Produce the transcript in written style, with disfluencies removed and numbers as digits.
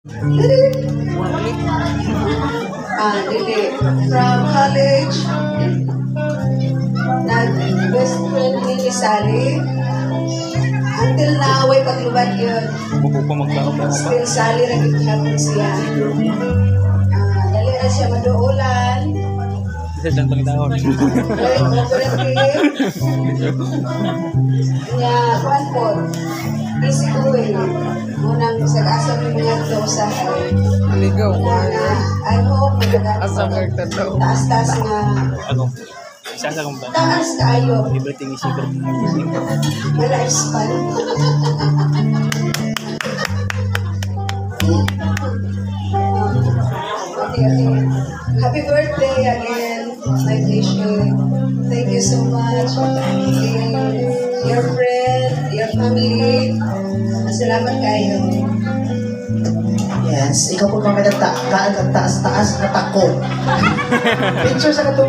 Dili. From college, nag-best friend ni Sally. Until now, way paglubad yun. Still Sally na githapon siya. Dali na siya maduulan. Isa dyan pangitahon. Very cooperative. Kanya, kuhan po. Easy going. Munang sag-asa mo mga ito sa Ligaw. I hope Asa ka ito. taas-taas nga. Ako. Isa sa kong ba? Taas kayo. Everything is secret. Ma-lifespan. Okay. Happy birthday again, my patient. Thank you so much. And your friend, your family. Salamat kayo. Yes, ikaw po mga nagtaan ng taas-taas na tako. Picture sa katulad.